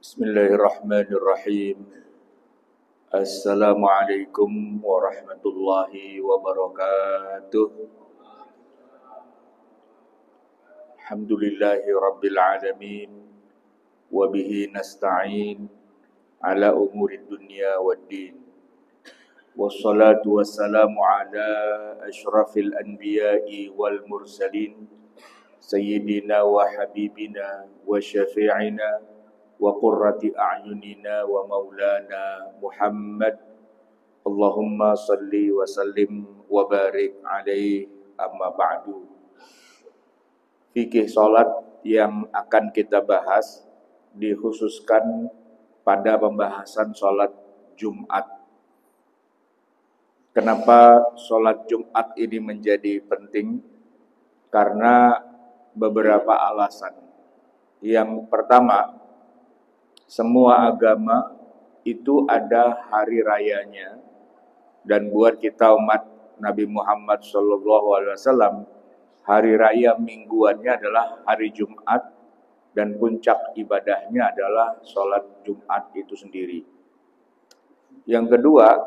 Bismillahirrahmanirrahim. Assalamualaikum warahmatullahi wabarakatuh. Alhamdulillahi rabbil alamin. Wabihi nasta'in ala umuri dunya waddin. Wassalatu wassalamu ala ashrafil anbiya'i wal mursalin, Sayyidina wa habibina wa syafi'ina wa qurrati a'yunina wa maulana Muhammad. Allahumma salli wa sallim wa barik alaihi, amma ba'du. Fikih salat yang akan kita bahas dikhususkan pada pembahasan salat Jumat. Kenapa salat Jumat ini menjadi penting? Karena beberapa alasan. Yang pertama, semua agama itu ada hari rayanya, dan buat kita umat Nabi Muhammad SAW, hari raya mingguannya adalah hari Jumat, dan puncak ibadahnya adalah sholat Jumat itu sendiri. Yang kedua,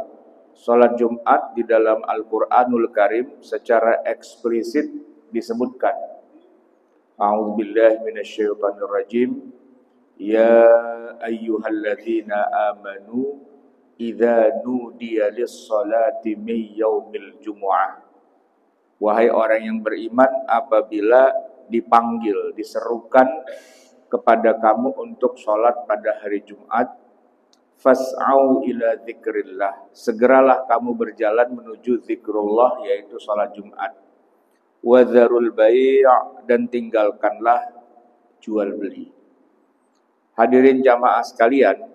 sholat Jumat di dalam Al-Quranul Karim secara eksplisit disebutkan. A'udzubillahi minasyaitonirrajim. Ya ayyuhalladzina amanu idza nudiya lis-salati min yaumil jumu'ah. Wahai orang yang beriman, apabila dipanggil, diserukan kepada kamu untuk sholat pada hari Jumat, fas'au ila dzikrillah, segeralah kamu berjalan menuju zikrullah, yaitu sholat Jumat. Wa dzarul bai', dan tinggalkanlah jual beli. Hadirin jamaah sekalian,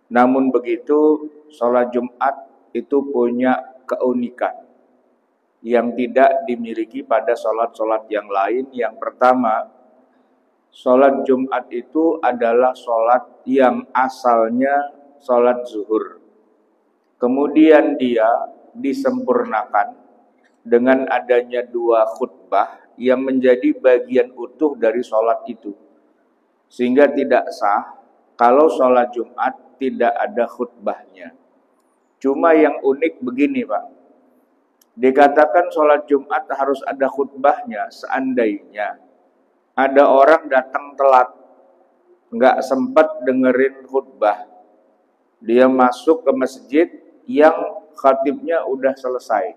namun begitu sholat Jumat itu punya keunikan yang tidak dimiliki pada sholat-sholat yang lain. Yang pertama, sholat Jumat itu adalah sholat yang asalnya sholat zuhur. Kemudian dia disempurnakan dengan adanya 2 khutbah yang menjadi bagian utuh dari sholat itu. Sehingga tidak sah kalau sholat Jumat tidak ada khutbahnya. Cuma yang unik begini Pak, dikatakan sholat Jumat harus ada khutbahnya seandainya ada orang datang telat, nggak sempat dengerin khutbah, dia masuk ke masjid yang khatibnya udah selesai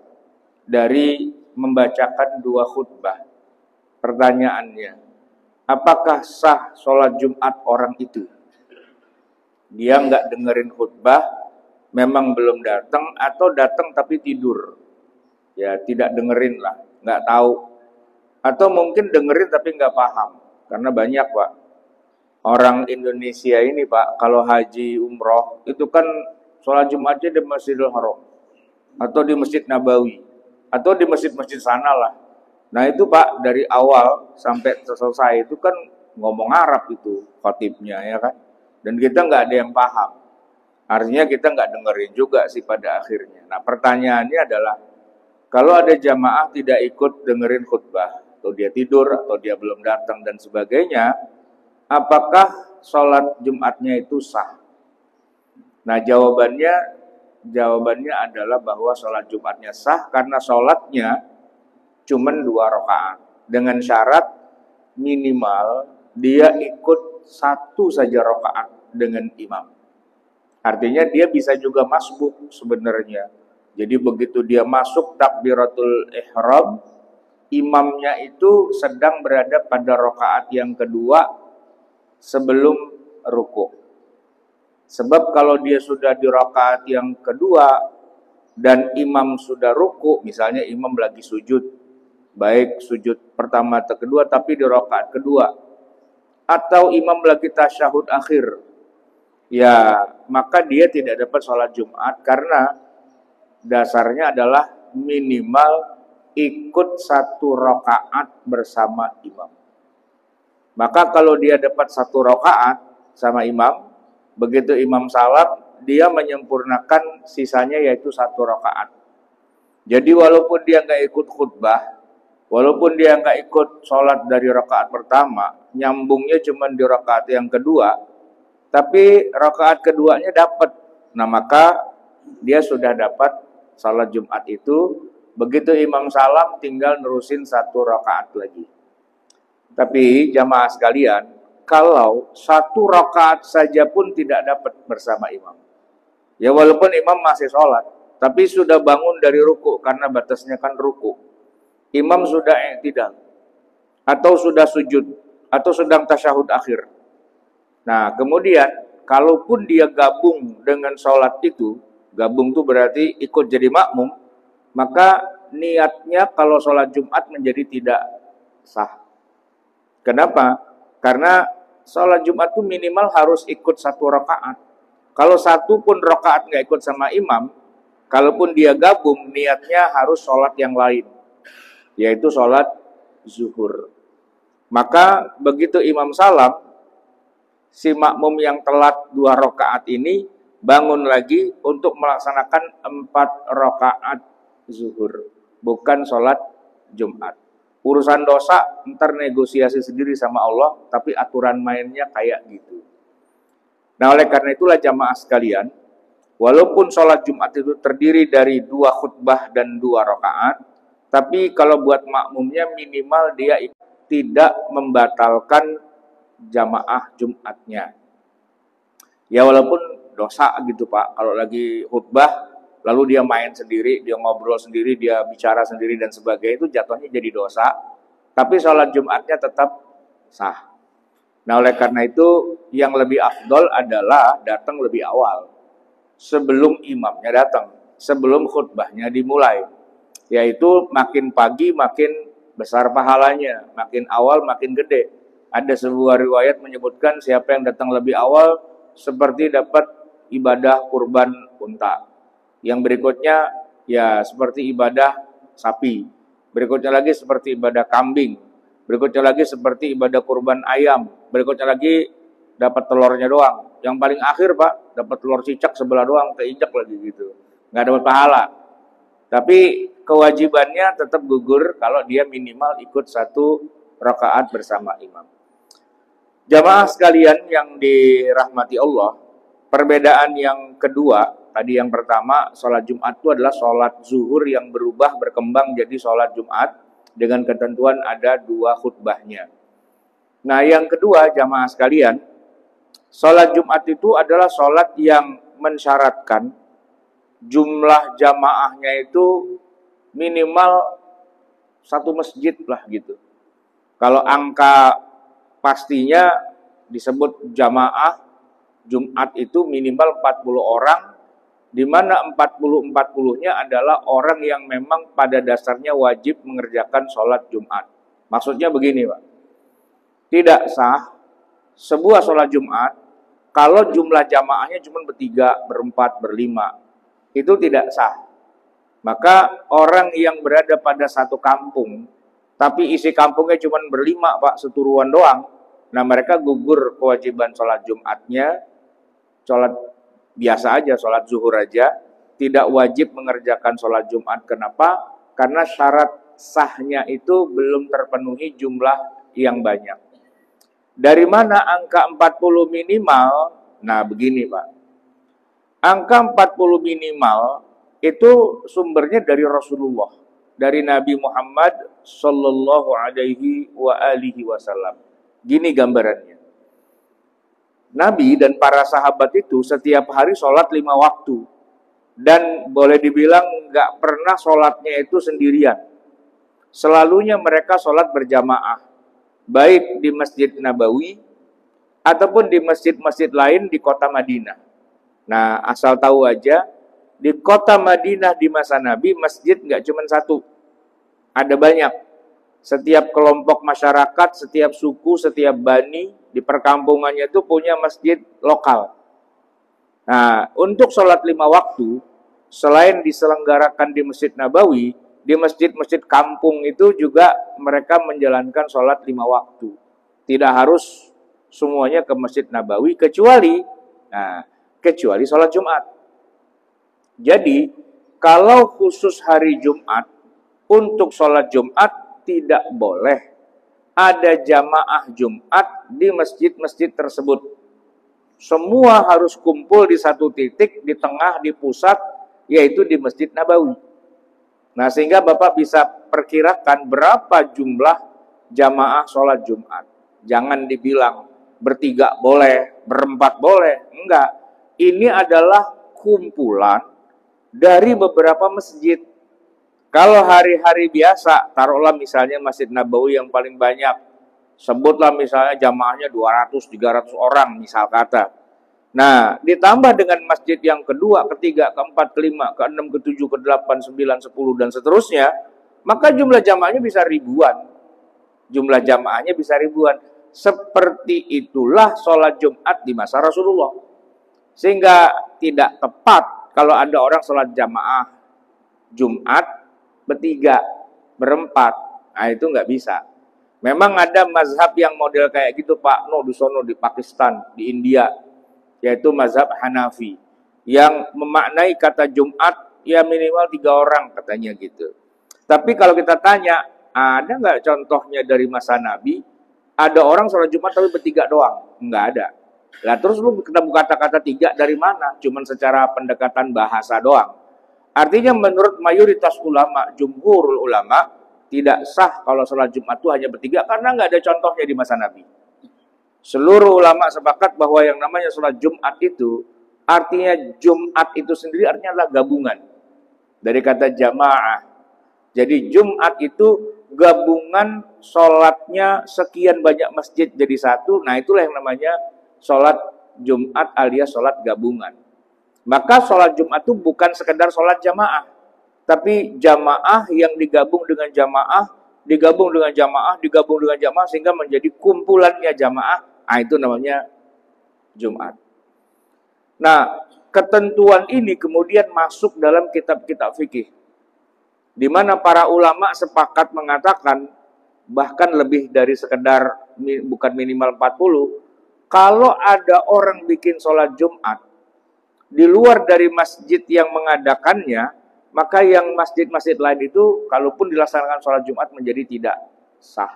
dari membacakan 2 khutbah. Pertanyaannya, apakah sah sholat Jumat orang itu? Dia nggak dengerin khutbah, memang belum datang, atau datang tapi tidur. Ya tidak dengerin lah, nggak tahu. Atau mungkin dengerin tapi nggak paham. Karena banyak Pak, orang Indonesia ini Pak, kalau haji umroh, itu kan sholat Jumatnya di Masjidil Haram, atau di Masjid Nabawi, atau di masjid-masjid sana lah. Nah itu Pak, dari awal sampai selesai itu kan ngomong Arab itu khatibnya, ya kan. Dan kita nggak ada yang paham. Artinya kita nggak dengerin juga sih pada akhirnya. Nah pertanyaannya adalah, kalau ada jamaah tidak ikut dengerin khutbah, atau dia tidur, atau dia belum datang dan sebagainya, apakah sholat Jumatnya itu sah? Nah jawabannya adalah bahwa sholat Jumatnya sah karena sholatnya cuman 2 rakaat, dengan syarat minimal dia ikut 1 saja rakaat dengan imam. Artinya dia bisa juga masbuk sebenarnya. Jadi begitu dia masuk takbiratul ihram, imamnya itu sedang berada pada rakaat yang kedua sebelum ruku. Sebab kalau dia sudah di rakaat yang kedua dan imam sudah ruku, misalnya imam lagi sujud, baik sujud pertama atau kedua, tapi di rakaat kedua, atau imam lagi tasyahud akhir, ya maka dia tidak dapat sholat Jumat, karena dasarnya adalah minimal ikut 1 rakaat bersama imam. Maka kalau dia dapat 1 rakaat sama imam, begitu imam salam, dia menyempurnakan sisanya, yaitu 1 rakaat. Jadi walaupun dia nggak ikut khutbah, walaupun dia nggak ikut sholat dari rakaat pertama, nyambungnya cuma di rakaat yang kedua, tapi rakaat keduanya dapat. Nah, maka dia sudah dapat salat Jumat itu. Begitu imam salam tinggal nerusin 1 rakaat lagi. Tapi jamaah sekalian, kalau 1 rakaat saja pun tidak dapat bersama imam. Ya walaupun imam masih sholat, tapi sudah bangun dari ruku, karena batasnya kan ruku. Imam sudah i'tidal, atau sudah sujud, atau sedang tasyahud akhir. Nah, kemudian kalaupun dia gabung dengan sholat itu, gabung itu berarti ikut jadi makmum, maka niatnya kalau sholat Jumat menjadi tidak sah. Kenapa? Karena sholat Jumat itu minimal harus ikut 1 rakaat. Kalau 1 pun rakaat nggak ikut sama imam, kalaupun dia gabung, niatnya harus sholat yang lain, yaitu sholat zuhur. Maka begitu imam salam, si makmum yang telat 2 rakaat ini bangun lagi untuk melaksanakan 4 rakaat zuhur, bukan sholat Jumat. Urusan dosa ntar negosiasi sendiri sama Allah, tapi aturan mainnya kayak gitu. Nah, oleh karena itulah jamaah sekalian, walaupun sholat Jumat itu terdiri dari 2 khutbah dan 2 rakaat, tapi kalau buat makmumnya minimal dia tidak membatalkan jamaah Jumatnya. Ya walaupun dosa gitu Pak, kalau lagi khutbah lalu dia main sendiri, dia ngobrol sendiri, dia bicara sendiri dan sebagainya, itu jatuhnya jadi dosa. Tapi sholat Jumatnya tetap sah. Nah, oleh karena itu yang lebih afdol adalah datang lebih awal, sebelum imamnya datang, sebelum khutbahnya dimulai. Yaitu makin pagi makin besar pahalanya, makin awal makin gede. Ada sebuah riwayat menyebutkan siapa yang datang lebih awal seperti dapat ibadah kurban unta. Yang berikutnya ya seperti ibadah sapi. Berikutnya lagi seperti ibadah kambing. Berikutnya lagi seperti ibadah kurban ayam. Berikutnya lagi dapat telurnya doang. Yang paling akhir Pak, dapat telur cicak sebelah doang, keinjak lagi gitu. Nggak dapat pahala. Tapi kewajibannya tetap gugur kalau dia minimal ikut 1 rakaat bersama imam. Jamaah sekalian yang dirahmati Allah, perbedaan yang kedua, tadi yang pertama, sholat Jumat itu adalah sholat zuhur yang berubah, berkembang jadi sholat Jumat, dengan ketentuan ada 2 khutbahnya. Nah, yang kedua, jamaah sekalian, sholat Jumat itu adalah sholat yang mensyaratkan jumlah jamaahnya itu minimal 1 masjid lah gitu. Kalau angka pastinya disebut jamaah Jumat itu minimal 40 orang, di mana 40-40-nya adalah orang yang memang pada dasarnya wajib mengerjakan sholat Jumat. Maksudnya begini Pak, tidak sah sebuah sholat Jumat kalau jumlah jamaahnya cuma bertiga, berempat, berlima. Itu tidak sah. Maka orang yang berada pada satu kampung, tapi isi kampungnya cuma berlima Pak, seturuan doang. Nah, mereka gugur kewajiban sholat Jumatnya, sholat biasa aja, sholat zuhur aja, tidak wajib mengerjakan sholat Jumat. Kenapa? Karena syarat sahnya itu belum terpenuhi jumlah yang banyak. Dari mana angka 40 minimal? Nah, begini Pak. Angka 40 minimal itu sumbernya dari Rasulullah, dari Nabi Muhammad sallallahu alaihi wa alihi wasallam. Gini gambarannya. Nabi dan para sahabat itu setiap hari sholat 5 waktu. Dan boleh dibilang nggak pernah sholatnya itu sendirian. Selalunya mereka sholat berjamaah. Baik di Masjid Nabawi ataupun di masjid-masjid lain di kota Madinah. Nah, asal tahu aja, di kota Madinah di masa Nabi, masjid nggak cuma 1. Ada banyak. Setiap kelompok masyarakat, setiap suku, setiap bani di perkampungannya itu punya masjid lokal. Nah, untuk sholat 5 waktu, selain diselenggarakan di Masjid Nabawi, di masjid-masjid kampung itu juga mereka menjalankan sholat 5 waktu. Tidak harus semuanya ke Masjid Nabawi, kecuali sholat Jumat. Jadi, kalau khusus hari Jumat, untuk sholat Jumat tidak boleh ada jamaah Jumat di masjid-masjid tersebut. Semua harus kumpul di satu titik, di tengah, di pusat, yaitu di Masjid Nabawi. Nah, sehingga Bapak bisa perkirakan berapa jumlah jamaah sholat Jumat. Jangan dibilang bertiga boleh, berempat boleh. Enggak. Ini adalah kumpulan dari beberapa masjid. Kalau hari-hari biasa, taruhlah misalnya Masjid Nabawi yang paling banyak, sebutlah misalnya jamaahnya 200-300 orang misal kata. Nah, ditambah dengan masjid yang kedua, ketiga, keempat, kelima, keenam, ketujuh, kedelapan, sembilan, 10 dan seterusnya, maka jumlah jamaahnya bisa ribuan. Jumlah jamaahnya bisa ribuan. Seperti itulah sholat Jumat di masa Rasulullah. Sehingga tidak tepat kalau ada orang sholat jamaah Jumat bertiga, berempat. Nah, itu nggak bisa. Memang ada mazhab yang model kayak gitu Pak, di sono di Pakistan, di India, yaitu mazhab Hanafi, yang memaknai kata Jumat ya minimal 3 orang katanya gitu. Tapi kalau kita tanya, ada nggak contohnya dari masa Nabi, ada orang sholat Jumat tapi bertiga doang? Nggak ada. Lah terus lu ketemu kata-kata tiga dari mana? Cuman secara pendekatan bahasa doang. Artinya menurut mayoritas ulama, jumhurul ulama, tidak sah kalau sholat Jumat itu hanya bertiga karena nggak ada contohnya di masa Nabi. Seluruh ulama sepakat bahwa yang namanya sholat Jumat itu artinya Jumat itu sendiri artinya adalah gabungan dari kata jamaah. Jadi Jumat itu gabungan sholatnya sekian banyak masjid jadi satu. Nah itulah yang namanya sholat Jumat alias sholat gabungan. Maka sholat Jumat itu bukan sekedar sholat jamaah, tapi jamaah yang digabung dengan jamaah, digabung dengan jamaah, digabung dengan jamaah, sehingga menjadi kumpulannya jamaah. Nah, itu namanya Jumat. Nah, ketentuan ini kemudian masuk dalam kitab-kitab fikih, di mana para ulama sepakat mengatakan, bahkan lebih dari sekedar bukan minimal 40, kalau ada orang bikin sholat Jumat di luar dari masjid yang mengadakannya, maka yang masjid-masjid lain itu kalaupun dilaksanakan sholat Jumat menjadi tidak sah.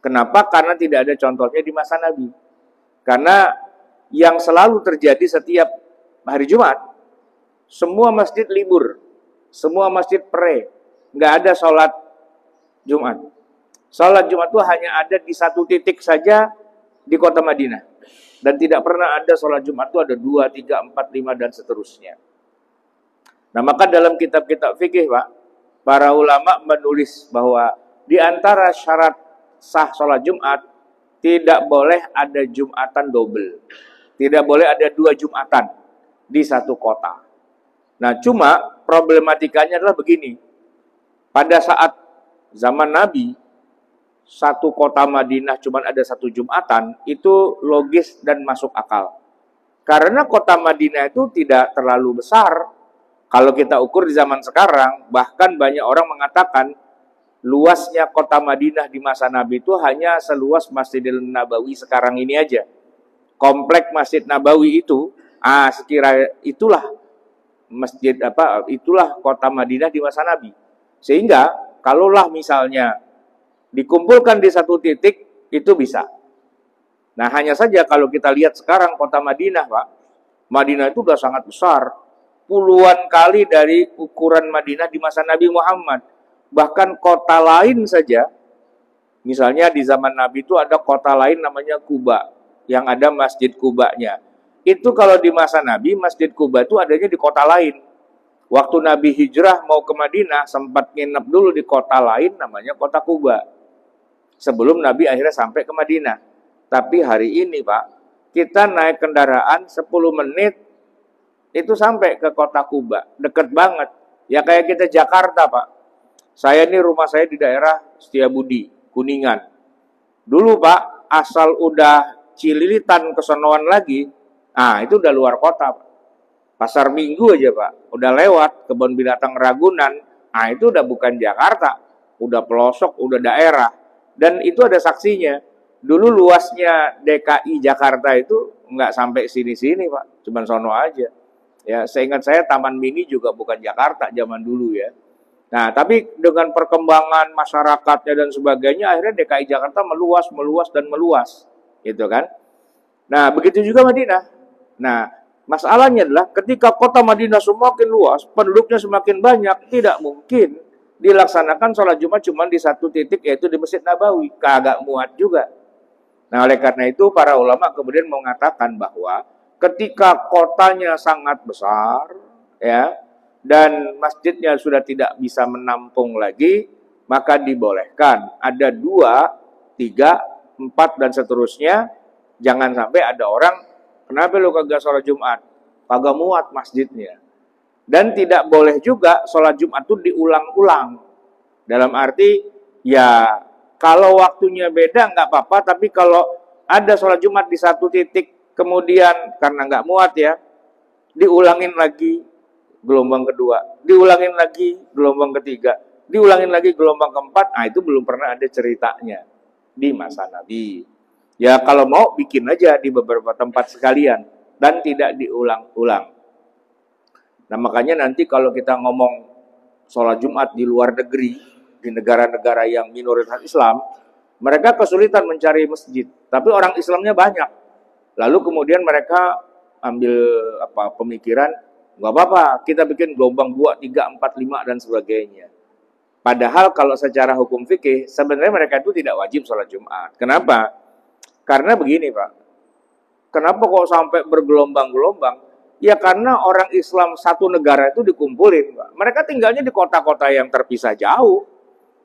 Kenapa? Karena tidak ada contohnya di masa Nabi. Karena yang selalu terjadi setiap hari Jumat, semua masjid libur, semua masjid pray, nggak ada sholat Jumat. Sholat Jumat itu hanya ada di satu titik saja di kota Madinah. Dan tidak pernah ada sholat Jumat itu ada 2, 3, 4, 5 dan seterusnya. Nah maka dalam kitab-kitab fikih Pak, para ulama menulis bahwa di antara syarat sah sholat Jumat, tidak boleh ada Jumatan double. Tidak boleh ada 2 Jumatan di satu kota. Nah cuma problematikanya adalah begini. Pada saat zaman Nabi, satu kota Madinah cuma ada 1 Jumatan, itu logis dan masuk akal. Karena kota Madinah itu tidak terlalu besar. Kalau kita ukur di zaman sekarang, bahkan banyak orang mengatakan luasnya kota Madinah di masa Nabi itu hanya seluas Masjidil Nabawi sekarang ini aja. Komplek Masjid Nabawi itu, sekira itulah itulah kota Madinah di masa Nabi. Sehingga kalaulah misalnya dikumpulkan di satu titik, itu bisa. Nah hanya saja kalau kita lihat sekarang kota Madinah Pak, Madinah itu sudah sangat besar, puluhan kali dari ukuran Madinah di masa Nabi Muhammad. Bahkan kota lain saja, misalnya di zaman Nabi itu ada kota lain namanya Kuba, yang ada Masjid Kubanya. Itu kalau di masa Nabi, Masjid Kuba itu adanya di kota lain. Waktu Nabi hijrah mau ke Madinah, sempat nginep dulu di kota lain namanya kota Kuba. Sebelum Nabi akhirnya sampai ke Madinah. Tapi hari ini Pak, kita naik kendaraan 10 menit itu sampai ke kota Kuba. Deket banget. Ya kayak kita Jakarta Pak. Saya ini rumah saya di daerah Setiabudi, Kuningan. Dulu Pak, asal udah Cililitan kesonoan lagi, itu udah luar kota Pak. Pasar Minggu aja Pak, udah lewat kebun binatang Ragunan, itu udah bukan Jakarta, udah pelosok, udah daerah. Dan itu ada saksinya. Dulu luasnya DKI Jakarta itu nggak sampai sini-sini Pak, cuman sono aja. Ya, seingat saya Taman Mini juga bukan Jakarta zaman dulu ya. Nah, tapi dengan perkembangan masyarakatnya dan sebagainya, akhirnya DKI Jakarta meluas, meluas, dan meluas. Gitu kan. Nah, begitu juga Madinah. Nah, masalahnya adalah ketika kota Madinah semakin luas, penduduknya semakin banyak, tidak mungkin dilaksanakan sholat Jumat cuma di satu titik, yaitu di Masjid Nabawi. Kagak muat juga. Nah, oleh karena itu para ulama kemudian mengatakan bahwa ketika kotanya sangat besar, ya, dan masjidnya sudah tidak bisa menampung lagi, maka dibolehkan ada 2, 3, 4 dan seterusnya. Jangan sampai ada orang, kenapa lu kagak sholat Jumat? Kagak muat masjidnya. Dan tidak boleh juga sholat Jumat itu diulang-ulang. Dalam arti, ya kalau waktunya beda nggak apa-apa, tapi kalau ada sholat Jumat di satu titik, kemudian karena nggak muat ya, diulangin lagi gelombang kedua, diulangin lagi gelombang ketiga, diulangin lagi gelombang keempat, nah itu belum pernah ada ceritanya di masa Nabi. Ya kalau mau bikin aja di beberapa tempat sekalian dan tidak diulang-ulang. Nah makanya nanti kalau kita ngomong sholat Jumat di luar negeri, di negara-negara yang minoritas Islam, mereka kesulitan mencari masjid, tapi orang Islamnya banyak. Lalu kemudian mereka ambil pemikiran, nggak apa-apa, kita bikin gelombang 2, 3, 4, 5 dan sebagainya. Padahal kalau secara hukum fikih, sebenarnya mereka itu tidak wajib sholat Jumat. Kenapa? Karena begini Pak, kenapa kok sampai bergelombang-gelombang? Ya karena orang Islam satu negara itu dikumpulin Pak. Mereka tinggalnya di kota-kota yang terpisah jauh.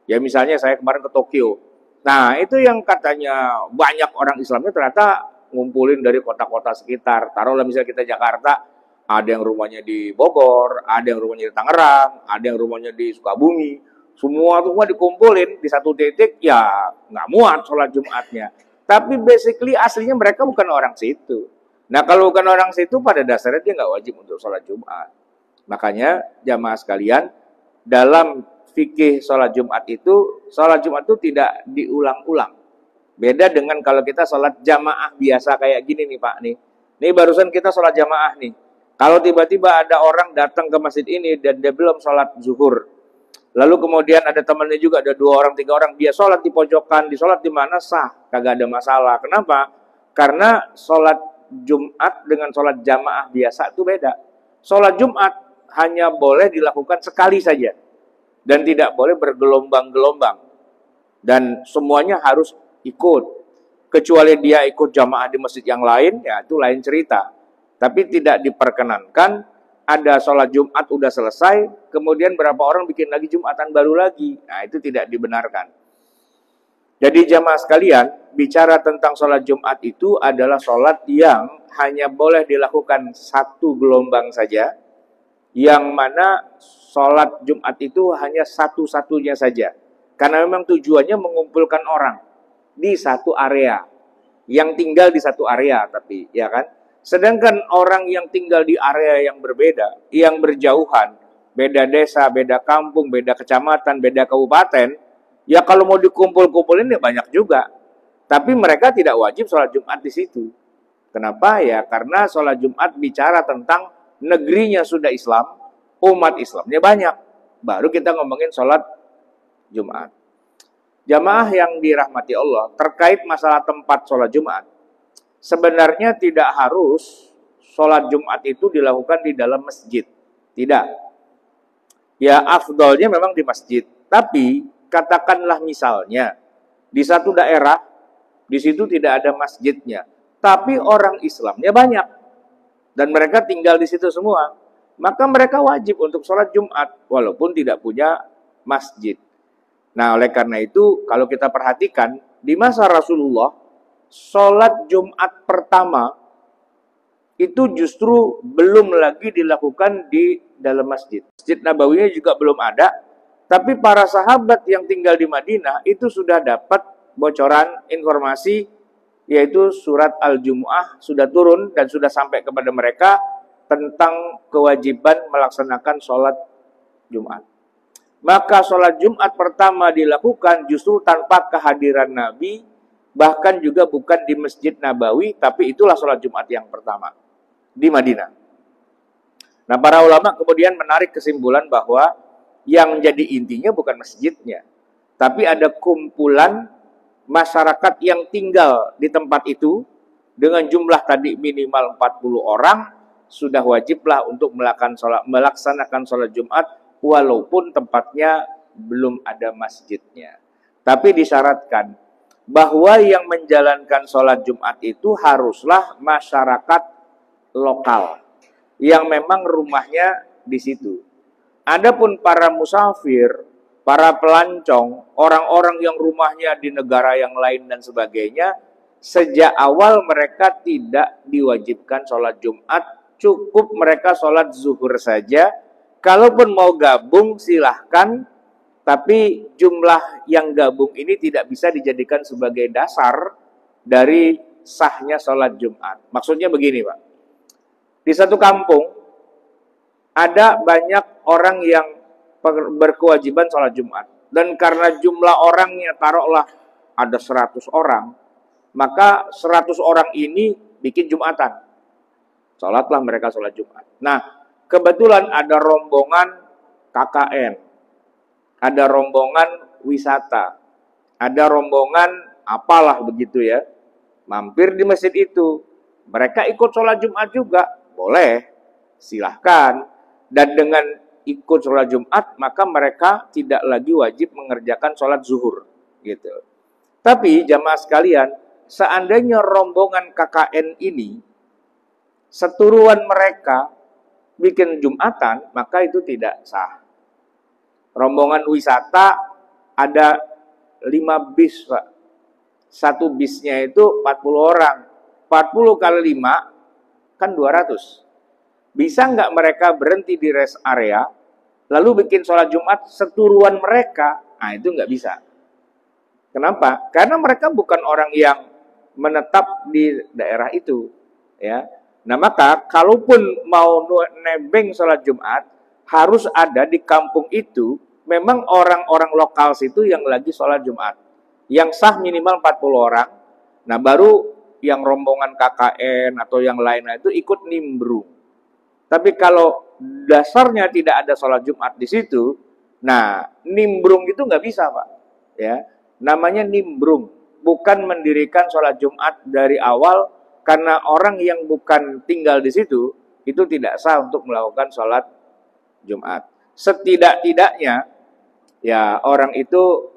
Ya misalnya saya kemarin ke Tokyo. Nah itu yang katanya banyak orang Islamnya ternyata ngumpulin dari kota-kota sekitar. Taruhlah misalnya kita Jakarta, ada yang rumahnya di Bogor, ada yang rumahnya di Tangerang, ada yang rumahnya di Sukabumi. Semua dikumpulin di satu titik, ya nggak muat sholat Jumatnya. Tapi basically aslinya mereka bukan orang situ. Nah kalau bukan orang situ pada dasarnya dia nggak wajib untuk sholat Jumat. Makanya jamaah sekalian, dalam fikih sholat Jumat itu tidak diulang-ulang. Beda dengan kalau kita sholat jamaah biasa kayak gini nih Pak nih. Ini barusan kita sholat jamaah nih. Kalau tiba-tiba ada orang datang ke masjid ini dan dia belum sholat zuhur, lalu kemudian ada temannya juga, ada 2 orang, 3 orang, dia sholat di pojokan, di sholat di mana sah, kagak ada masalah. Kenapa? Karena sholat Jumat dengan sholat jamaah biasa itu beda. Sholat Jumat hanya boleh dilakukan sekali saja dan tidak boleh bergelombang-gelombang. Dan semuanya harus ikut. Kecuali dia ikut jamaah di masjid yang lain, ya itu lain cerita. Tapi tidak diperkenankan ada sholat Jumat udah selesai, kemudian berapa orang bikin lagi Jumatan baru lagi. Nah itu tidak dibenarkan. Jadi jamaah sekalian, bicara tentang sholat Jumat itu adalah sholat yang hanya boleh dilakukan satu gelombang saja, yang mana sholat Jumat itu hanya satu-satunya saja. Karena memang tujuannya mengumpulkan orang di satu area, yang tinggal di satu area tapi, ya kan? Sedangkan orang yang tinggal di area yang berbeda, yang berjauhan, beda desa, beda kampung, beda kecamatan, beda kabupaten, ya kalau mau dikumpul-kumpulin ya banyak juga. Tapi mereka tidak wajib sholat Jumat di situ. Kenapa? Ya karena sholat Jumat bicara tentang negerinya sudah Islam, umat Islamnya banyak. Baru kita ngomongin sholat Jumat. Jamaah yang dirahmati Allah, terkait masalah tempat sholat Jumat, sebenarnya tidak harus sholat Jumat itu dilakukan di dalam masjid. Tidak. Ya afdolnya memang di masjid. Tapi katakanlah misalnya di satu daerah, di situ tidak ada masjidnya, tapi orang Islamnya banyak dan mereka tinggal di situ semua, maka mereka wajib untuk sholat Jumat walaupun tidak punya masjid. Nah oleh karena itu kalau kita perhatikan di masa Rasulullah, sholat Jumat pertama itu justru belum lagi dilakukan di dalam masjid. Masjid Nabawinya juga belum ada, tapi para sahabat yang tinggal di Madinah itu sudah dapat bocoran informasi, yaitu surat Al-Jumu'ah sudah turun dan sudah sampai kepada mereka tentang kewajiban melaksanakan sholat Jumat. Maka sholat Jumat pertama dilakukan justru tanpa kehadiran Nabi, bahkan juga bukan di Masjid Nabawi, tapi itulah sholat Jumat yang pertama di Madinah. Nah para ulama kemudian menarik kesimpulan bahwa yang jadi intinya bukan masjidnya, tapi ada kumpulan masyarakat yang tinggal di tempat itu, dengan jumlah tadi minimal 40 orang, sudah wajiblah untuk melaksanakan sholat Jumat walaupun tempatnya belum ada masjidnya. Tapi disyaratkan bahwa yang menjalankan sholat Jumat itu haruslah masyarakat lokal yang memang rumahnya di situ. Adapun para musafir, para pelancong, orang-orang yang rumahnya di negara yang lain dan sebagainya, sejak awal mereka tidak diwajibkan sholat Jumat. Cukup mereka sholat zuhur saja. Kalaupun mau gabung silahkan, tapi jumlah yang gabung ini tidak bisa dijadikan sebagai dasar dari sahnya sholat Jumat. Maksudnya begini Pak, di satu kampung ada banyak orang yang berkewajiban sholat Jumat. Dan karena jumlah orangnya taruhlah ada 100 orang, maka 100 orang ini bikin Jumatan. Sholatlah mereka sholat Jumat. Nah, kebetulan ada rombongan KKN, ada rombongan wisata, ada rombongan apalah begitu ya, mampir di masjid itu. Mereka ikut sholat Jumat juga, boleh, silahkan. Dan dengan ikut sholat Jumat, maka mereka tidak lagi wajib mengerjakan sholat zuhur. Gitu. Tapi jamaah sekalian, seandainya rombongan KKN ini, seturuan mereka bikin Jumatan, maka itu tidak sah. Rombongan wisata ada 5 bis, Pak. Satu bisnya itu 40 orang. 40 kali 5 kan 200. Bisa nggak mereka berhenti di rest area, lalu bikin sholat Jumat seturuan mereka? Nah, itu nggak bisa. Kenapa? Karena mereka bukan orang yang menetap di daerah itu. Ya. Nah, maka kalaupun mau nebeng sholat Jumat, harus ada di kampung itu memang orang-orang lokal situ yang lagi sholat Jumat. Yang sah minimal 40 orang. Nah, baru yang rombongan KKN atau yang lainnya itu ikut nimbrung. Tapi kalau dasarnya tidak ada sholat Jumat di situ, nah, nimbrung itu nggak bisa, Pak. Ya, namanya nimbrung. Bukan mendirikan sholat Jumat dari awal. Karena orang yang bukan tinggal di situ, itu tidak sah untuk melakukan sholat Jumat. Setidak-tidaknya, ya orang itu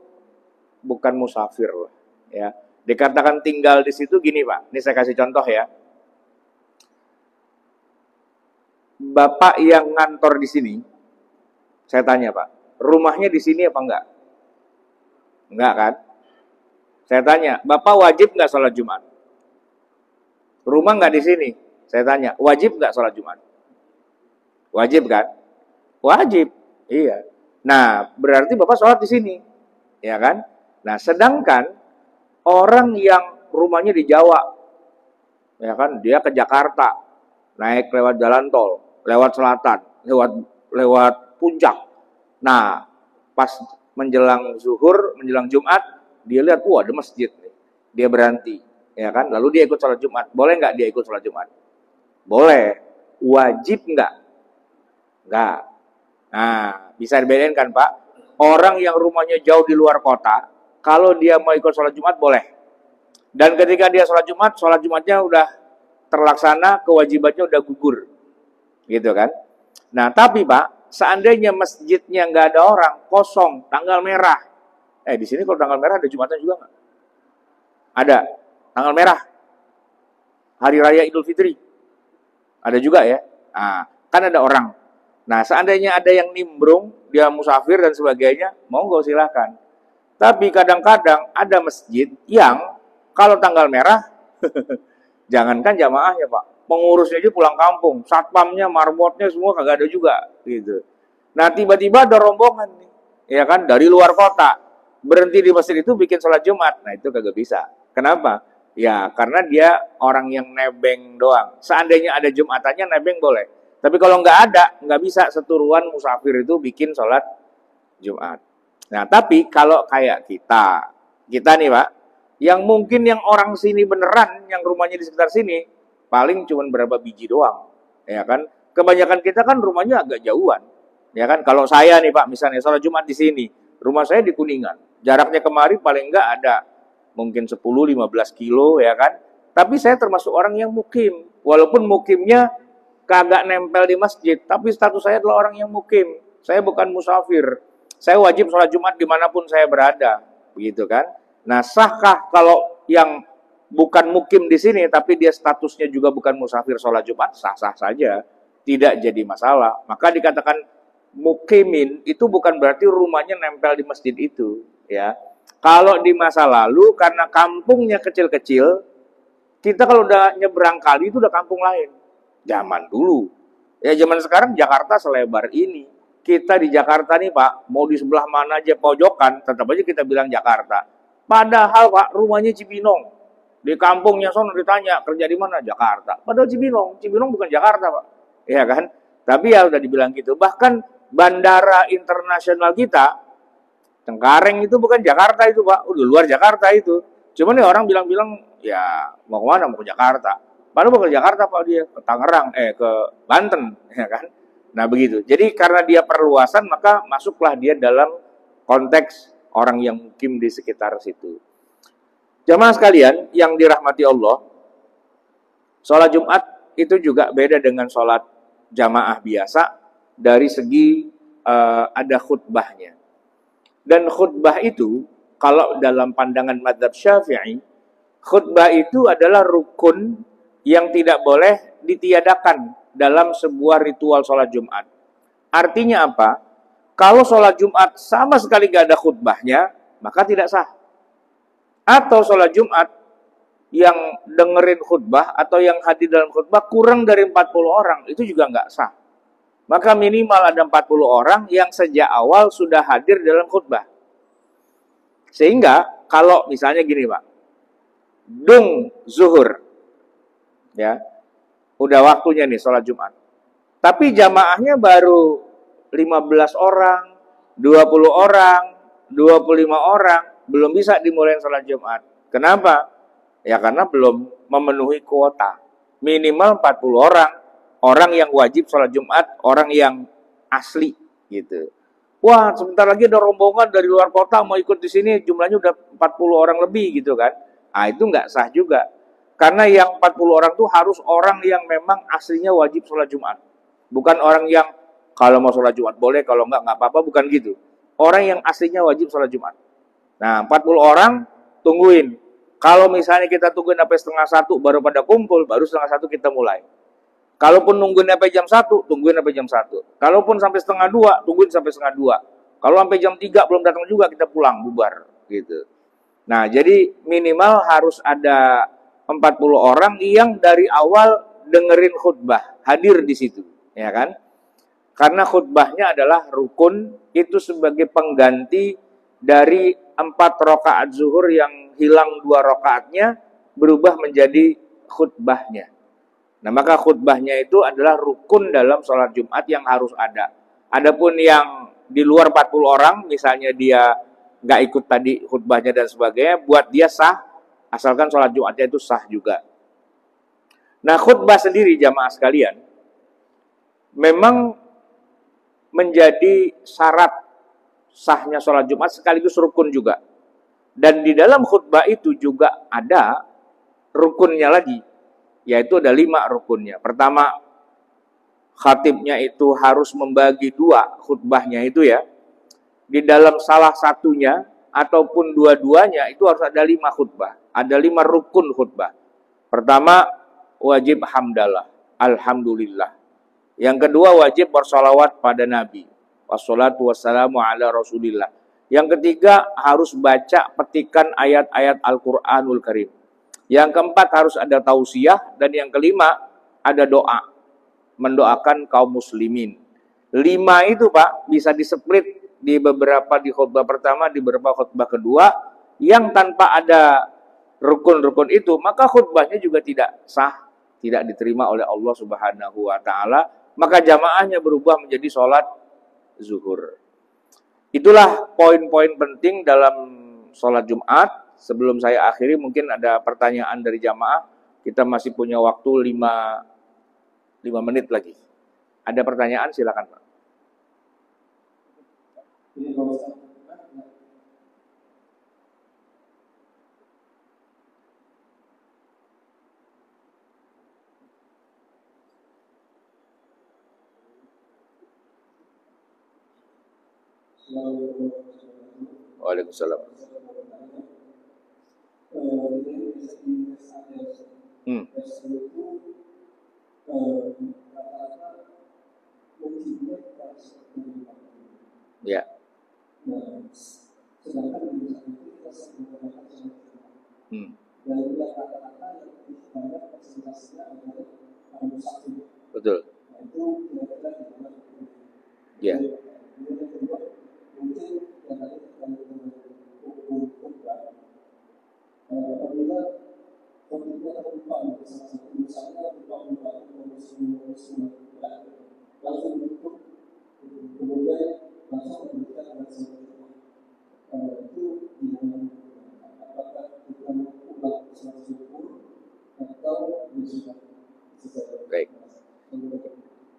bukan musafir. Ya. Dikatakan tinggal di situ gini Pak, ini saya kasih contoh ya. Bapak yang ngantor di sini, saya tanya Pak, rumahnya di sini apa enggak? Enggak kan? Saya tanya, Bapak wajib enggak sholat Jumat? Rumah nggak di sini. Saya tanya, wajib nggak sholat Jumat? Wajib kan? Wajib. Iya. Nah, berarti Bapak sholat di sini. Ya kan? Nah, sedangkan orang yang rumahnya di Jawa, ya kan, dia ke Jakarta, naik lewat jalan tol, lewat selatan, lewat puncak. Nah, pas menjelang zuhur, menjelang Jumat, dia lihat, wah ada masjid nih. Dia berhenti. Ya kan, lalu dia ikut sholat Jumat. Boleh nggak dia ikut sholat Jumat? Boleh. Wajib nggak? Nggak. Nah, bisa dibedain kan Pak? Orang yang rumahnya jauh di luar kota, kalau dia mau ikut sholat Jumat boleh. Dan ketika dia sholat Jumatnya udah terlaksana, kewajibannya udah gugur. Gitu kan? Nah, tapi Pak, seandainya masjidnya nggak ada orang, kosong, tanggal merah. Di sini kalau tanggal merah ada Jumatan juga nggak? Ada. Tanggal merah, Hari Raya Idul Fitri, ada juga ya. Nah, kan ada orang. Nah, seandainya ada yang nimbrung, dia musafir dan sebagainya, monggo silahkan. Tapi kadang-kadang ada masjid yang kalau tanggal merah, jangankan jamaahnya Pak, pengurusnya aja pulang kampung, satpamnya, marbotnya semua kagak ada juga, gitu. Nah, tiba-tiba ada rombongan nih, ya kan, dari luar kota, berhenti di masjid itu bikin sholat Jumat. Nah, itu kagak bisa. Kenapa? Ya, karena dia orang yang nebeng doang. Seandainya ada Jumatannya, nebeng boleh. Tapi kalau nggak ada, nggak bisa seturuan musafir itu bikin sholat Jumat. Nah, tapi kalau kayak kita nih Pak, yang mungkin yang orang sini beneran, yang rumahnya di sekitar sini, paling cuma berapa biji doang. Ya kan? Kebanyakan kita kan rumahnya agak jauhan. Ya kan? Kalau saya nih Pak, misalnya sholat Jumat di sini, rumah saya di Kuningan. Jaraknya kemari paling nggak ada mungkin 10-15 kilo ya kan. Tapi saya termasuk orang yang mukim. Walaupun mukimnya kagak nempel di masjid, tapi status saya adalah orang yang mukim. Saya bukan musafir. Saya wajib sholat Jumat dimanapun saya berada, begitu kan? Nah, sahkah kalau yang bukan mukim di sini, tapi dia statusnya juga bukan musafir sholat Jumat? Sah-sah saja, tidak jadi masalah. Maka dikatakan mukimin itu bukan berarti rumahnya nempel di masjid itu, ya. Kalau di masa lalu karena kampungnya kecil-kecil, kita kalau udah nyebrang kali itu udah kampung lain. Zaman dulu. Ya zaman sekarang Jakarta selebar ini. Kita di Jakarta nih Pak, mau di sebelah mana aja pojokan, tetap aja kita bilang Jakarta. Padahal Pak, rumahnya Cibinong. Di kampungnya sono ditanya, kerja di mana? Jakarta. Padahal Cibinong. Cibinong bukan Jakarta Pak. Iya kan? Tapi ya udah dibilang gitu. Bahkan bandara internasional kita, Cengkareng itu bukan Jakarta itu Pak. Udah luar Jakarta itu. Cuman nih orang bilang-bilang, ya mau kemana? Mau ke Jakarta. Padahal mau ke Jakarta Pak dia, ke Tangerang, ke Banten, ya kan? Nah begitu. Jadi karena dia perluasan, maka masuklah dia dalam konteks orang yang mukim di sekitar situ. Jamaah sekalian yang dirahmati Allah, sholat Jumat itu juga beda dengan sholat jamaah biasa dari segi ada khutbahnya. Dan khutbah itu, kalau dalam pandangan mazhab Syafi'i, khutbah itu adalah rukun yang tidak boleh ditiadakan dalam sebuah ritual sholat Jumat. Artinya apa? Kalau sholat Jumat sama sekali gak ada khutbahnya, maka tidak sah. Atau sholat Jumat yang dengerin khutbah atau yang hadir dalam khutbah kurang dari 40 orang, itu juga nggak sah. Maka minimal ada 40 orang yang sejak awal sudah hadir dalam khutbah. Sehingga kalau misalnya gini Pak, dung zuhur, ya, udah waktunya nih sholat Jumat. Tapi jamaahnya baru 15 orang, 20 orang, 25 orang, belum bisa dimulai sholat Jumat. Kenapa? Ya karena belum memenuhi kuota. Minimal 40 orang, orang yang wajib sholat Jumat, orang yang asli gitu. Wah, sebentar lagi ada rombongan dari luar kota mau ikut di sini, jumlahnya udah 40 orang lebih gitu kan. Ah, itu nggak sah juga. Karena yang 40 orang itu harus orang yang memang aslinya wajib sholat Jumat. Bukan orang yang kalau mau sholat Jumat boleh, kalau nggak apa-apa, bukan gitu. Orang yang aslinya wajib sholat Jumat. Nah, 40 orang tungguin. Kalau misalnya kita tungguin sampai setengah satu baru pada kumpul, baru setengah satu kita mulai. Kalaupun nungguin sampai jam 1, tungguin sampai jam 1. Kalaupun sampai setengah 2, tungguin sampai setengah 2. Kalau sampai jam 3 belum datang juga, kita pulang, bubar. Gitu. Nah, jadi minimal harus ada 40 orang yang dari awal dengerin khutbah, hadir di situ. Ya kan? Karena khutbahnya adalah rukun, itu sebagai pengganti dari 4 rakaat zuhur yang hilang 2 rakaatnya, berubah menjadi khutbahnya. Nah, maka khutbahnya itu adalah rukun dalam sholat Jumat yang harus ada. Adapun yang di luar 40 orang, misalnya dia nggak ikut tadi khutbahnya dan sebagainya, buat dia sah, asalkan sholat Jumatnya itu sah juga. Nah, khutbah sendiri jamaah sekalian, memang menjadi syarat sahnya sholat Jumat sekaligus rukun juga. Dan di dalam khutbah itu juga ada rukunnya lagi, yaitu ada 5 rukunnya. Pertama, khatibnya itu harus membagi 2 khutbahnya itu ya. Di dalam salah satunya ataupun dua-duanya itu harus ada 5 khutbah. Ada 5 rukun khutbah. Pertama, wajib hamdalah, alhamdulillah. Yang kedua, wajib bersolawat pada Nabi. Wassalatu wassalamu ala rasulillah. Yang ketiga, harus baca petikan ayat-ayat Al-Quranul Karim. Yang keempat, harus ada tausiah. Dan yang kelima, ada doa. Mendoakan kaum muslimin. 5 itu Pak, bisa displit di beberapa di khutbah pertama, di beberapa khutbah kedua. Yang tanpa ada rukun-rukun itu, maka khutbahnya juga tidak sah. Tidak diterima oleh Allah Subhanahu wa Ta'ala. Maka jamaahnya berubah menjadi sholat zuhur. Itulah poin-poin penting dalam sholat Jumat. Sebelum saya akhiri, mungkin ada pertanyaan dari jamaah. Kita masih punya waktu 5 menit lagi. Ada pertanyaan, silakan Pak. Waalaikumsalam. Hmm. Ya. Hmm. Betul. Ya. Baik.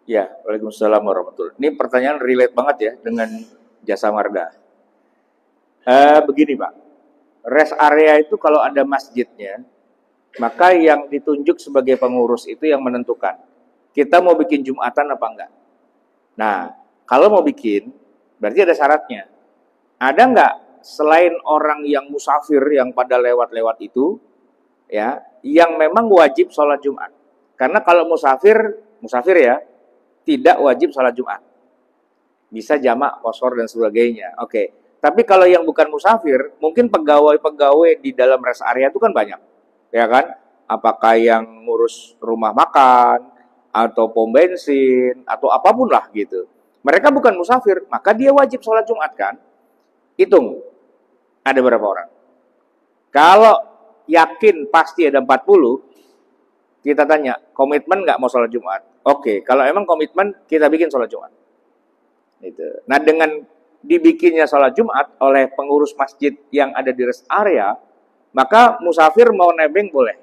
Ya, Waalaikumsalam warahmatullahi. Ini pertanyaan relate banget ya dengan jasa marga. Begini Pak, rest area itu kalau ada masjidnya, maka yang ditunjuk sebagai pengurus itu yang menentukan. Kita mau bikin Jumatan apa enggak? Nah, kalau mau bikin, berarti ada syaratnya. Ada enggak selain orang yang musafir yang pada lewat-lewat itu, ya, yang memang wajib sholat Jumat? Karena kalau musafir ya, tidak wajib sholat Jumat. Bisa jamak, qashar dan sebagainya. Oke. Tapi kalau yang bukan musafir, mungkin pegawai-pegawai di dalam rest area itu kan banyak. Ya kan? Apakah yang ngurus rumah makan, atau pom bensin, atau apapun lah gitu. Mereka bukan musafir, maka dia wajib sholat Jumat kan? Hitung, ada berapa orang? Kalau yakin pasti ada 40, kita tanya, komitmen nggak mau sholat Jumat? Oke, kalau emang komitmen, kita bikin sholat Jumat. Gitu. Nah, dengan dibikinnya sholat Jumat oleh pengurus masjid yang ada di rest area, maka musafir mau nebeng boleh.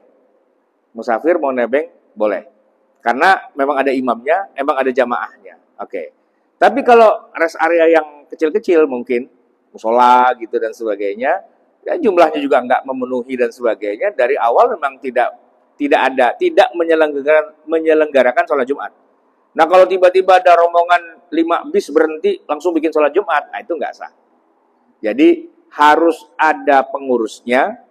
Musafir mau nebeng boleh. Karena memang ada imamnya, memang ada jamaahnya. Oke. Tapi kalau rest area yang kecil-kecil mungkin, musola gitu dan sebagainya, ya jumlahnya juga nggak memenuhi dan sebagainya, dari awal memang tidak menyelenggarakan sholat Jumat. Nah kalau tiba-tiba ada rombongan 5 bis berhenti langsung bikin sholat Jumat, nah itu nggak sah. Jadi harus ada pengurusnya,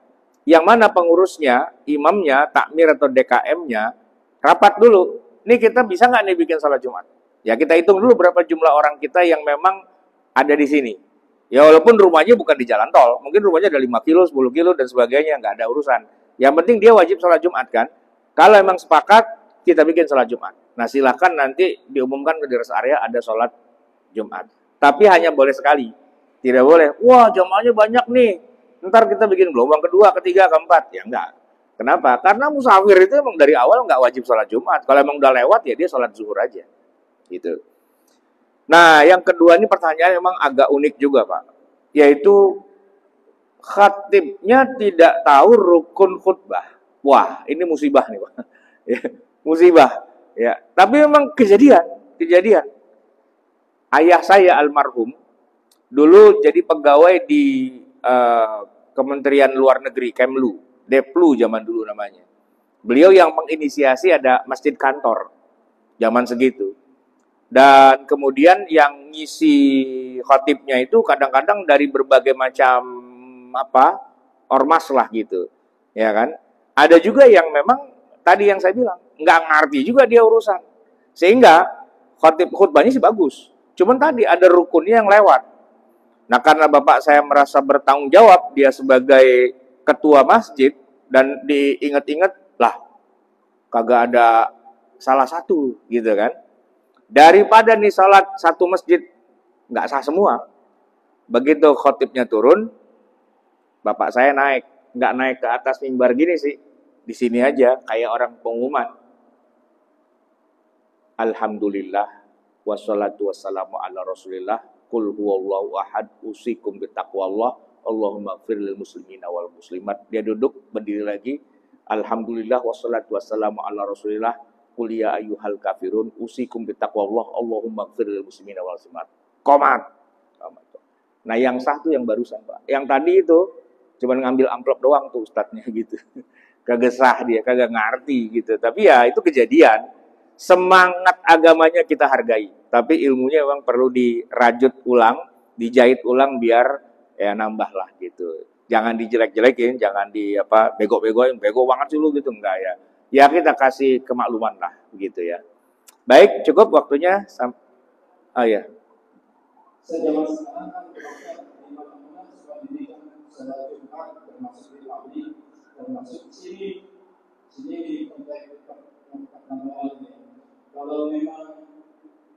yang mana pengurusnya, imamnya, takmir atau DKM-nya, rapat dulu. Nih kita bisa nggak nih bikin sholat Jumat? Ya kita hitung dulu berapa jumlah orang kita yang memang ada di sini. Ya walaupun rumahnya bukan di jalan tol, mungkin rumahnya ada 5 kilo, 10 kilo dan sebagainya, nggak ada urusan. Yang penting dia wajib sholat Jumat kan. Kalau emang sepakat, kita bikin sholat Jumat. Nah silakan nanti diumumkan ke di rest area ada sholat Jumat. Tapi hanya boleh sekali. Tidak boleh, wah jamaahnya banyak nih. Ntar kita bikin gelombang kedua, ketiga, keempat. Ya enggak. Kenapa? Karena musafir itu emang dari awal nggak wajib sholat Jumat. Kalau emang udah lewat ya dia sholat zuhur aja. Gitu. Nah yang kedua ini pertanyaan emang agak unik juga Pak. Yaitu khatibnya tidak tahu rukun khutbah. Wah, ini musibah nih, Pak. Ya, musibah. Ya, tapi memang kejadian. Ayah saya almarhum dulu jadi pegawai di Kementerian Luar Negeri, Kemlu, Deplu zaman dulu namanya. Beliau yang menginisiasi ada masjid kantor zaman segitu. Dan kemudian yang ngisi khatibnya itu kadang-kadang dari berbagai macam ormas lah gitu, ya kan? Ada juga yang memang tadi yang saya bilang nggak ngerti juga dia urusan, sehingga khutbahnya sih bagus, cuman tadi ada rukunnya yang lewat. Nah karena bapak saya merasa bertanggung jawab dia sebagai ketua masjid dan diingat-ingat lah kagak ada salah satu gitu kan, daripada nih salat satu masjid nggak sah semua. Begitu khotibnya turun, bapak saya nggak naik ke atas mimbar gini sih, di sini aja kayak orang pengumuman. Alhamdulillah wassalatu wassalamu ala Rasulillah. Qul huwallahu ahad usikum bitaqwallah. Allahumma ighfir lil muslimina wal muslimat. Dia duduk, berdiri lagi. Alhamdulillah wassalatu wassalamu ala Rasulillah. Qul ya ayyuhal kafirun usikum bitaqwallah. Allahumma ighfir lil muslimina wal muslimat. Komat. Nah, yang satu yang barusan, Pak. Yang tadi itu cuma ngambil amplop doang tuh ustadznya gitu. Kagak sah dia, kagak ngerti gitu. Tapi ya itu kejadian. Semangat agamanya kita hargai, tapi ilmunya memang perlu dirajut ulang, dijahit ulang biar ya nambah lah gitu. Jangan dijelek-jelekin, jangan di apa bego-begoin, bego banget sih lu gitu, enggak ya. Ya kita kasih kemakluman lah begitu ya. Baik, cukup waktunya. Oh ya. Sejauh sekarang kan di mana-mana sudah diberikan salat Jumat termasuk di pabrik, termasuk di sini di konteks pertambangan. Kalau memang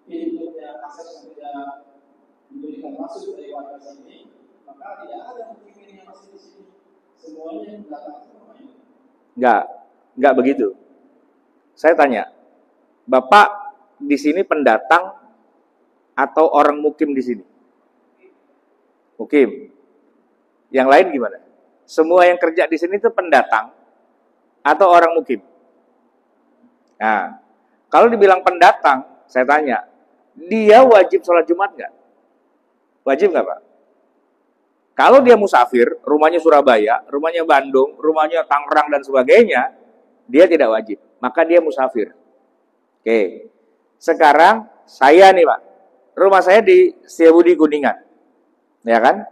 pintunya akses yang tidak diberikan masuk dari warga sini, maka tidak ada mungkin yang masih di sini. Semuanya datang semuanya. Enggak begitu. Saya tanya, Bapak di sini pendatang atau orang mukim di sini? Mukim. Yang lain gimana? Semua yang kerja di sini itu pendatang atau orang mukim? Nah, kalau dibilang pendatang, saya tanya, dia wajib sholat Jumat nggak? Wajib nggak, Pak? Kalau dia musafir, rumahnya Surabaya, rumahnya Bandung, rumahnya Tangerang dan sebagainya, dia tidak wajib. Maka dia musafir. Oke. Sekarang saya nih, Pak. Rumah saya di Setiabudi Kuningan. Ya kan?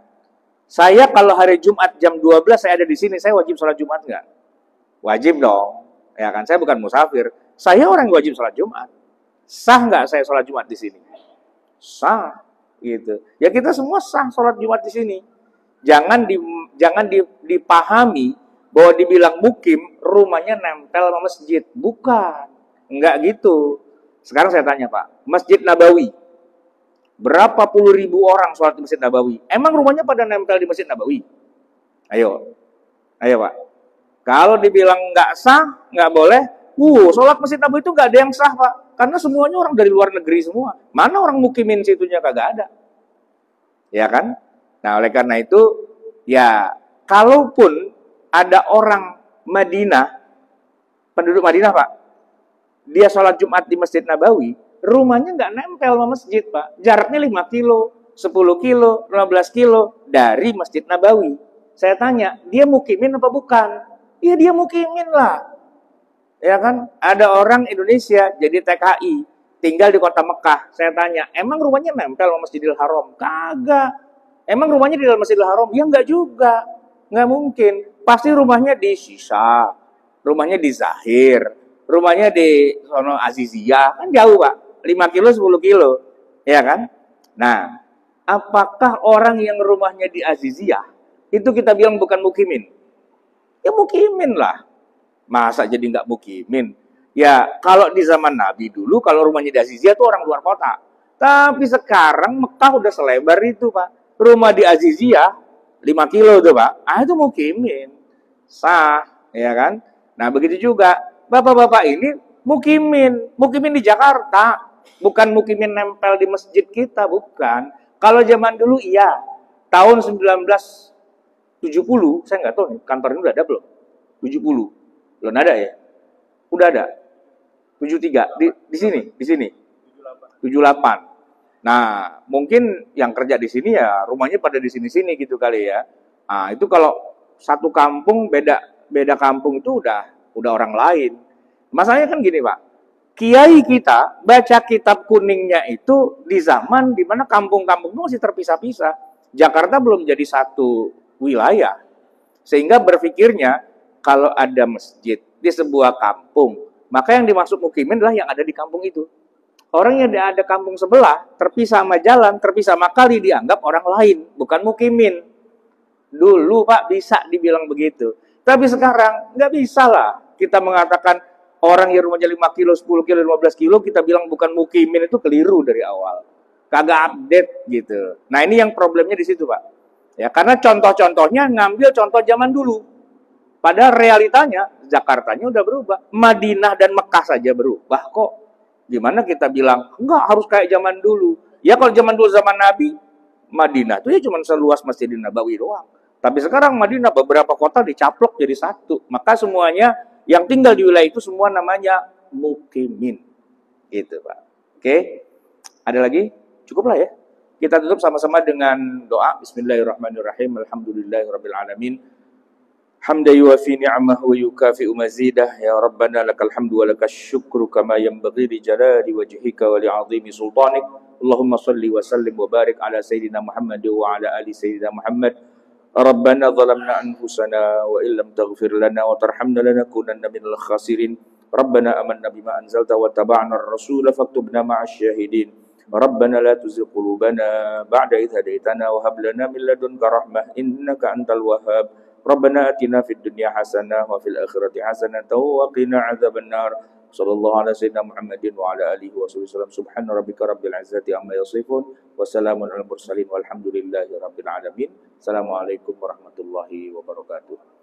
Saya kalau hari Jumat jam 12 saya ada di sini, saya wajib sholat Jumat nggak? Wajib dong. Ya kan? Saya bukan musafir. Saya orang yang wajib sholat Jumat. Sah nggak saya sholat Jumat di sini? Sah. Gitu. Ya kita semua sah sholat Jumat di sini. Jangan dipahami bahwa dibilang mukim, rumahnya nempel sama masjid. Bukan. Enggak gitu. Sekarang saya tanya, Pak. Masjid Nabawi. Berapa puluh ribu orang sholat di Masjid Nabawi? Emang rumahnya pada nempel di Masjid Nabawi? Ayo. Ayo, Pak. Kalau dibilang nggak sah, nggak boleh, sholat Masjid Nabawi itu nggak ada yang sah, Pak. Karena semuanya orang dari luar negeri semua. Mana orang mukimin situnya kagak ada. Ya kan? Nah, oleh karena itu, ya, kalaupun ada orang Madinah, penduduk Madinah, Pak, dia sholat Jumat di Masjid Nabawi, rumahnya nggak nempel sama masjid, Pak. Jaraknya 5 kilo, 10 kilo, 15 kilo dari Masjid Nabawi. Saya tanya, dia mukimin apa bukan? Iya, dia mukimin lah. Ya kan? Ada orang Indonesia jadi TKI, tinggal di kota Mekah. Saya tanya, emang rumahnya nempel sama Masjidil Haram? Kagak. Emang rumahnya di dalam Masjidil Haram? Ya enggak juga. Enggak mungkin. Pasti rumahnya di Sisa, rumahnya di Zahir, rumahnya di sono Aziziyah. Kan jauh, Pak. 5 kilo, 10 kilo. Ya kan? Nah, apakah orang yang rumahnya di Aziziyah, itu kita bilang bukan mukimin? Ya mukimin lah. Masa jadi nggak mukimin? Ya, kalau di zaman Nabi dulu, kalau rumahnya di Aziziyah itu orang luar kota. Tapi sekarang Mekah udah selebar itu, Pak. Rumah di Aziziyah, 5 kilo tuh, Pak. Ah, itu mukimin. Sah, ya kan? Nah, begitu juga. Bapak-bapak ini mukimin. Mukimin di Jakarta. Bukan mukimin nempel di masjid kita, bukan. Kalau zaman dulu, iya. Tahun 1970, saya nggak tahu nih, kantor ini udah ada belum? 70. Belum ada ya? Udah ada. 73 di sini. 78. Nah, mungkin yang kerja di sini ya rumahnya pada di sini-sini gitu kali ya. Nah, itu kalau satu kampung beda kampung itu udah orang lain. Masalahnya kan gini, Pak. Kiai kita baca kitab kuningnya itu di zaman di mana kampung-kampung itu masih terpisah-pisah. Jakarta belum jadi satu wilayah. Sehingga berpikirnya kalau ada masjid di sebuah kampung, maka yang dimaksud mukimin adalah yang ada di kampung itu. Orang yang ada kampung sebelah, terpisah sama jalan, terpisah sama kali, dianggap orang lain, bukan mukimin. Dulu, Pak, bisa dibilang begitu. Tapi sekarang, nggak bisa lah. Kita mengatakan orang yang rumahnya 5 kilo, 10 kilo, 15 kilo, kita bilang bukan mukimin, itu keliru dari awal. Kagak update gitu. Nah, ini yang problemnya di situ, Pak. Ya, karena contoh-contohnya ngambil contoh zaman dulu. Padahal realitanya, Jakartanya udah berubah. Madinah dan Mekah saja berubah kok. Gimana kita bilang, enggak harus kayak zaman dulu. Ya kalau zaman dulu, zaman Nabi, Madinah itu ya cuma seluas Masjidil Nabawi doang. Tapi sekarang Madinah beberapa kota dicaplok jadi satu. Maka semuanya yang tinggal di wilayah itu semua namanya mukimin. Gitu, Pak. Oke? Ada lagi? Cukup lah ya. Kita tutup sama-sama dengan doa. Bismillahirrahmanirrahim. Alhamdulillahirrabbilalamin. Hamda yuwafi ni'amahu wa yukafi'u mazidah. Ya Rabbana lakal hamdu wa lakal syukru kama yanbaghi li jalali wajhika wa li'azimi sultanik. Allahumma salli wa sallim wa barik ala Sayyidina Muhammad wa ala ali Sayyidina Muhammad. Rabbana zalamna anfusana wa illam taghfir lana wa tarhamna lanakunanna minal khasirin. Rabbana amanna bima anzalta wa taba'na ar-rasula faktubna ma'asy syahidin. Rabbana la tuzigh qulubana ba'da idh hadaitana wa hab lana min ladunka rahmah innaka antal wahhab. Rabbana atina fid dunya hasanah wa fil akhirati hasanah wa qina adzabannar. Sallallahu ala sayyidina Muhammadin wa ala alihi wa sallam. Subhana rabbika rabbil izzati amma yasifun wa salamun alal mursalin walhamdulillahi rabbil alamin. Assalamualaikum warahmatullahi wabarakatuh.